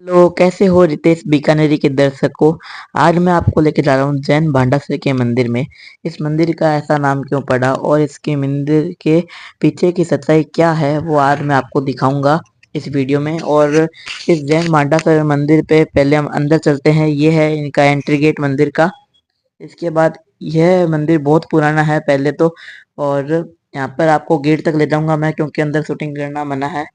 Hello, कैसे हो रितेश बीकानेरी के दर्शकों। आज मैं आपको लेके जा रहा हूँ जैन भांडासर के मंदिर में। इस मंदिर का ऐसा नाम क्यों पड़ा और इसके मंदिर के पीछे की सच्चाई क्या है वो आज मैं आपको दिखाऊंगा इस वीडियो में। और इस जैन भांडासर मंदिर पे पहले हम अंदर चलते हैं। ये है इनका एंट्री गेट मंदिर का। इसके बाद यह मंदिर बहुत पुराना है पहले तो। और यहाँ पर आपको गेट तक ले जाऊंगा मैं, क्योंकि अंदर शूटिंग करना मना है।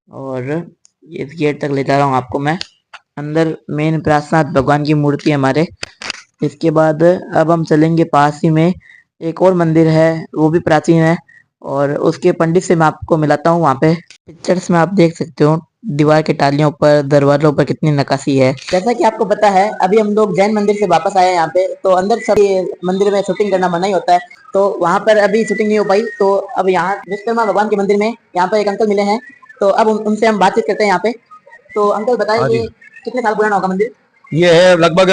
और इस गेट तक ले जा रहा हूँ आपको मैं। अंदर मेन प्रासाद भगवान की मूर्ति है हमारे। इसके बाद अब हम चलेंगे पास ही में एक और मंदिर है, वो भी प्राचीन है। और उसके पंडित से मैं आपको मिलाता हूँ वहाँ पे। पिक्चर्स में आप देख सकते हो दीवार के टालियों पर, दरवाजों पर कितनी नक्काशी है। जैसा कि आपको पता है, अभी हम लोग जैन मंदिर से वापस आए हैं यहाँ पे। तो अंदर सभी मंदिर में शूटिंग करना मना ही होता है, तो वहाँ पर अभी शूटिंग नहीं हो पाई। तो अब यहाँ विश्वकर्मा भगवान के मंदिर में यहाँ पर एक अंकल मिले हैं, तो अब उनसे हम बातचीत करते हैं यहाँ पे। तो अंकल बताइए हाँ जी। कि कितने साल पुराना होगा मंदिर। ये है लगभग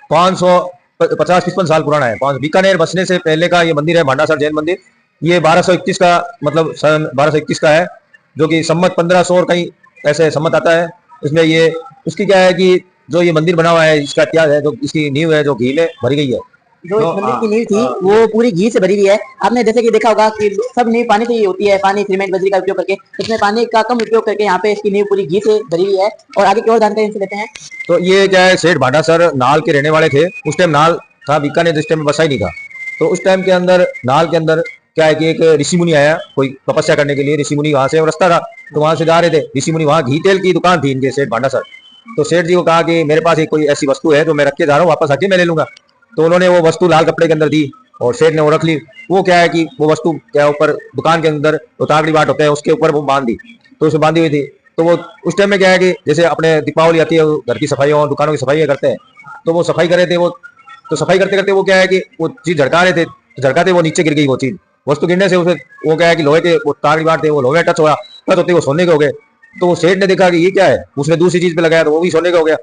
550-55 साल पुराना है। बीकानेर बसने से पहले का ये मंदिर है, भांडासर जैन मंदिर। ये 1221 का, मतलब सन 1221 का है, जो कि सम्मत 1500 और कहीं ऐसे सम्मत आता है। इसमें ये उसकी क्या है कि जो ये मंदिर बना हुआ है, इसका इतिहास है, जो इसकी नींव है जो घी में भरी गई है। जो तो इस मंदिर की नींव थी वो पूरी घी से भरी हुई है। आपने जैसे कि देखा होगा कि सब नींव पानी से ही होती है, पानी सीमेंट बजरी का उपयोग करके। इसमें पानी का कम उपयोग करके यहाँ पे इसकी नींव पूरी घी से भरी हुई है। और आगे की और जानकारी इनसे लेते हैं। तो ये क्या है, सेठ भांडासर नाल के रहने वाले थे। उस टाइम नाल था, बीकानेर जिस टाइम बसा ही नहीं था। तो उस टाइम के अंदर नाल के अंदर क्या है कि एक ऋषि मुनि आया कोई तपस्या करने के लिए। ऋषि मुनि वहां से रास्ता था, तो वहां से जा रहे थे ऋषि मुनि। वहां घी तेल की दुकान थी इनके, सेठ भांडासर। तो सेठ जी को कहा कि मेरे पास एक कोई ऐसी वस्तु है जो मैं रख के जा रहा हूँ, वापस आके मैं ले लूंगा। तो उन्होंने वो वस्तु लाल कपड़े के अंदर दी और सेठ ने वो रख ली। वो क्या है कि वो वस्तु क्या ऊपर दुकान के अंदर जो तागड़ी बाट होते हैं उसके ऊपर वो बांध दी। तो उसमें बांधी हुई थी। तो वो उस टाइम में क्या है कि जैसे अपने दीपावली आती है, घर की सफाई और दुकानों की सफाई करते हैं। तो वो सफाई कर रहे थे वो। तो सफाई करते करते वो क्या है कि वो चीज झड़का रहे थे, झड़काते वो नीचे गिर गई वो चीज। वस्तु गिरने से उसे वो क्या है कि लोहे के वो तार बांट थे, वो लोहे टच हुआ, टच होते वो सोने के हो गए। तो सेठ ने देखा कि ये क्या है, उसने दूसरी चीज पे लगाया तो वो भी सोने का हो गया।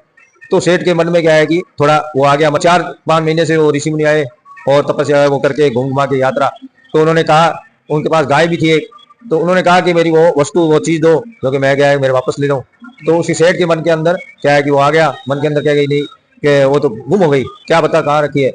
तो सेठ के मन में क्या है कि थोड़ा वो आ गया। 4-5 महीने से वो ऋषि मुनि आए और तपस्या वो करके घूम घुमा के यात्रा। तो उन्होंने कहा, उनके पास गाय भी थी एक। तो उन्होंने कहा कि मेरी वो वस्तु वो चीज दो जो कि मैं क्या है मेरे वापस ले जाऊं। तो उसी सेठ के मन के अंदर क्या है कि वो आ गया, मन के अंदर क्या गई नहीं कि वो तो गुम हो गई, क्या पता कहाँ रखी है।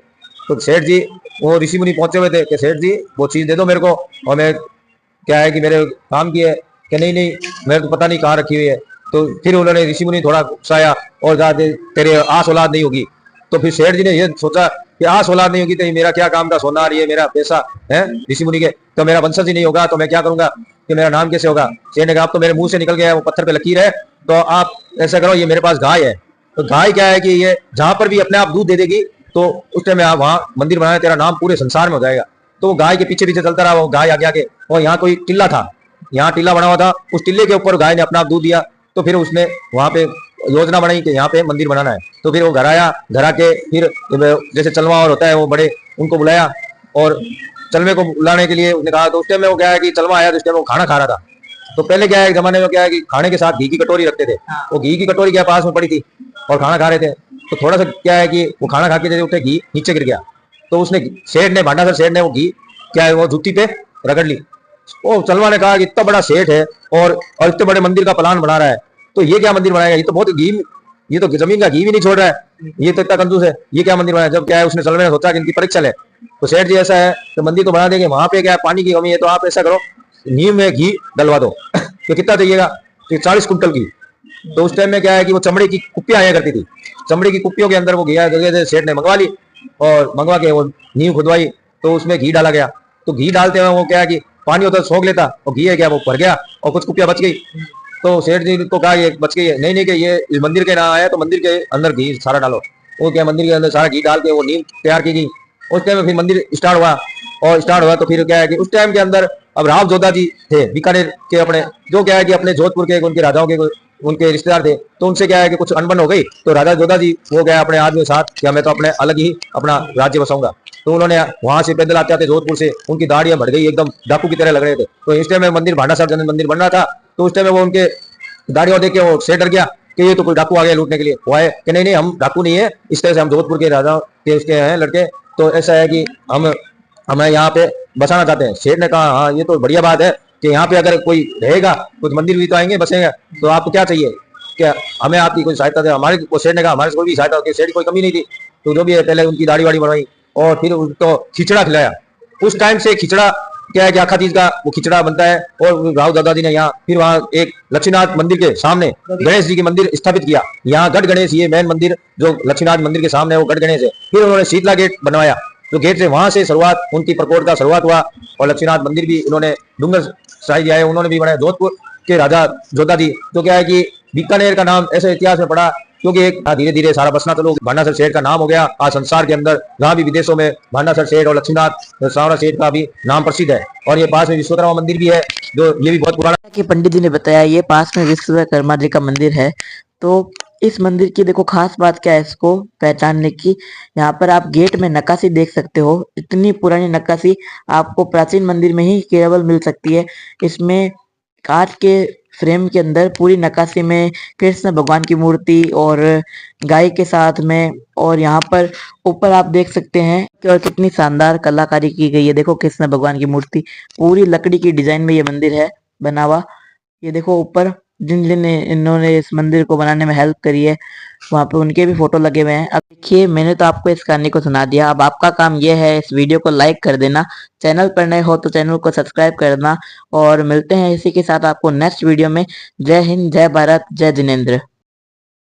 तो सेठ जी वो ऋषि मुनि पहुंचे हुए थे कि सेठ जी वो चीज दे दो मेरे को, और मैं क्या है कि मेरे काम की है। कि नहीं नहीं, मेरे को पता नहीं कहाँ रखी हुई है। तो फिर उन्होंने ऋषि मुनि थोड़ा गुस्साया और कहा तेरे आस औलाद नहीं होगी। तो फिर सेठ जी ने ये सोचा कि आस औलाद नहीं होगी तो मेरा क्या काम था, सोना रही है मेरा पैसा है ऋषि मुनि के, तो मेरा वंशज ही नहीं होगा तो मैं क्या करूंगा, कि मेरा नाम कैसे होगा। सेठ ने कहा अब तो मेरे मुंह से निकल गया है, वो पत्थर पे लकीर है। तो आप ऐसा करो, ये मेरे पास गाय है। तो गाय क्या है कि ये जहां पर भी अपने आप दूध दे देगी तो उस टाइम आप वहां मंदिर बनाए, तेरा नाम पूरे संसार में हो जाएगा। तो वो गाय के पीछे पीछे चलता रहा, वो गाय आगे आगे। और यहाँ कोई टिल्ला था, यहाँ टिल्ला बना हुआ था, उस टिल्ले के ऊपर गाय ने अपना दूध दिया। तो फिर उसने वहां पे योजना बनाई कि यहाँ पे मंदिर बनाना है। तो फिर वो घर आया, घर आके फिर जैसे चलवा और होता है वो बड़े उनको बुलाया। और चलवे को बुलाने के लिए उसने कहा। तो उस टाइम में वो क्या है कि चलवा आया तो उस टाइम वो खाना खा रहा था। तो पहले क्या है जमाने में क्या है कि खाने के साथ घी की कटोरी रखते थे। वो घी की कटोरी क्या पास में पड़ी थी और खाना खा रहे थे। तो थोड़ा सा क्या है कि वो खाना खा के जैसे उठे, घी नीचे गिर गया। तो उसने सेठ ने, भांडासर सेठ ने वो घी क्या है वो जूती पे रगड़ ली। वो चलवा ने कहा कि इतना बड़ा सेठ है और इतने बड़े मंदिर का प्लान बना रहा है, तो ये क्या मंदिर बनाएगा, ये तो बहुत घी, ये तो जमीन का घी भी नहीं छोड़ रहा है, ये तो इतना कंजूस है, ये क्या मंदिर बनाया। जब क्या है उसने चलवे ने सोचा कि इनकी परीक्षा ले। तो सेठ जी ऐसा है तो मंदिर तो बना देंगे, वहां पे क्या है पानी की कमी है, तो आप ऐसा करो नीम में घी डलवा दो। तो कितना चाहिएगा, तो 40 कुंटल घी। तो उस टाइम में क्या है कि वो चमड़े की कुप्पियां आया करती थी, चमड़े की कुप्पियों के अंदर वो घी जगह सेठ ने मंगवा ली और मंगवा के वो नींव खुदवाई। तो उसमें घी डाला गया। तो घी डालते हुए वो क्या है कि पानी होता सोख लेता और घी है क्या वो भर गया और कुछ कुप्पियां बच गई। तो सेठ जी को कहा ये बच गई है, नहीं नहीं कि ये इस मंदिर के ना आया तो मंदिर के अंदर घी सारा डालो। वो क्या मंदिर के अंदर सारा घी डाल के वो नींव तैयार की गई। उस टाइम में फिर मंदिर स्टार्ट हुआ। और स्टार्ट हुआ तो फिर क्या है कि उस टाइम के अंदर अब राव जोधा जी थे बीकानेर के अपने, जो क्या है कि अपने जोधपुर के उनके राजाओं के उनके रिश्तेदार थे। तो उनसे क्या है कि कुछ अनबन हो गई। तो राजा जोधा जी वो गया अपने आदमी के साथ, क्या मैं तो अपने अलग ही अपना राज्य बसाऊंगा। तो उन्होंने वहां से पैदल आते आते जोधपुर से उनकी दाढ़ियां बढ़ गई, एकदम डाकू की तरह लग रहे थे। तो इस टाइम में मंदिर भांडासर जन मंदिर बन रहा था। तो उस टाइम में वो उनके दाढ़ियों देख के वो सेठ डर गया कि ये तो कोई डाकू आ गया लूटने के लिए। वो आए कि नहीं नहीं हम डाकू नहीं है, इस तरह से हम जोधपुर के राजा के उसके हैं लड़के। तो ऐसा है कि हम हमें यहाँ पे बसाना चाहते हैं। सेठ ने कहा हाँ ये तो बढ़िया बात है कि यहाँ पे अगर कोई रहेगा कुछ मंदिर भी तो आएंगे बसेंगे, तो आपको क्या चाहिए। क्या हमें आपकी कोई सहायता दे, हमारे को सेठ ने कहा हमारे से कोई भी सहायता होती, सेठ की कोई कमी नहीं थी। तो जो भी है पहले उनकी दाढ़ी वाड़ी बनवाई और फिर उनको खिचड़ा खिलाया। उस टाइम से खिचड़ा क्या है कि आखा चीज का वो खिचड़ा बनता है। और राव दादाजी ने यहाँ फिर वहाँ एक लक्ष्मीनाथ मंदिर के सामने गणेश जी की मंदिर स्थापित किया। यहाँ गढ़ गणेश, ये मेन मंदिर जो लक्ष्मीनाथ मंदिर के सामने है वो गढ़ गणेश है। फिर उन्होंने शीतला गेट बनवाया, जो गेट से वहां से शुरुआत उनकी प्रकोट का शुरुआत हुआ। और लक्ष्मीनाथ मंदिर भी उन्होंने डूंगर शाही जी आए उन्होंने भी बनाया, जोधपुर के राजा जोधा जी। तो क्या है कि बीकानेर का नाम ऐसे इतिहास में पड़ा क्योंकि एक धीरे धीरे सारा बसना तो लोग भांडासर सेठ का नाम हो गया। आज संसार के अंदर जहाँ भी विदेशों में भांडासर सेठ और लक्ष्मीनाथ सावरा सेठ का भी नाम प्रसिद्ध है। और ये पास में विश्वकर्मा मंदिर भी है जो ये भी बहुत पुराना। कि पंडित जी ने बताया ये पास में विश्वकर्मा जी का मंदिर है। तो इस मंदिर की देखो खास बात क्या है इसको पहचानने की, यहाँ पर आप गेट में नक्काशी देख सकते हो। इतनी पुरानी नक्काशी आपको प्राचीन मंदिर में ही केवल मिल सकती है। इसमें कांच के फ्रेम के अंदर पूरी नक्काशी में कृष्ण भगवान की मूर्ति और गाय के साथ में, और यहाँ पर ऊपर आप देख सकते हैं कि और कितनी शानदार कलाकारी की गई है। देखो कृष्ण भगवान की मूर्ति पूरी लकड़ी की डिजाइन में ये मंदिर है बना हुआ। ये देखो ऊपर जिन जिन इन्होंने इस मंदिर को बनाने में हेल्प करी है वहां पे उनके भी फोटो लगे हुए हैं। अब देखिए मैंने तो आपको इस कहानी को सुना दिया, अब आपका काम ये है इस वीडियो को लाइक कर देना, चैनल पर नए हो तो चैनल को सब्सक्राइब करना। और मिलते हैं इसी के साथ आपको नेक्स्ट वीडियो में। जय हिंद, जय भारत, जय जिनेंद्र।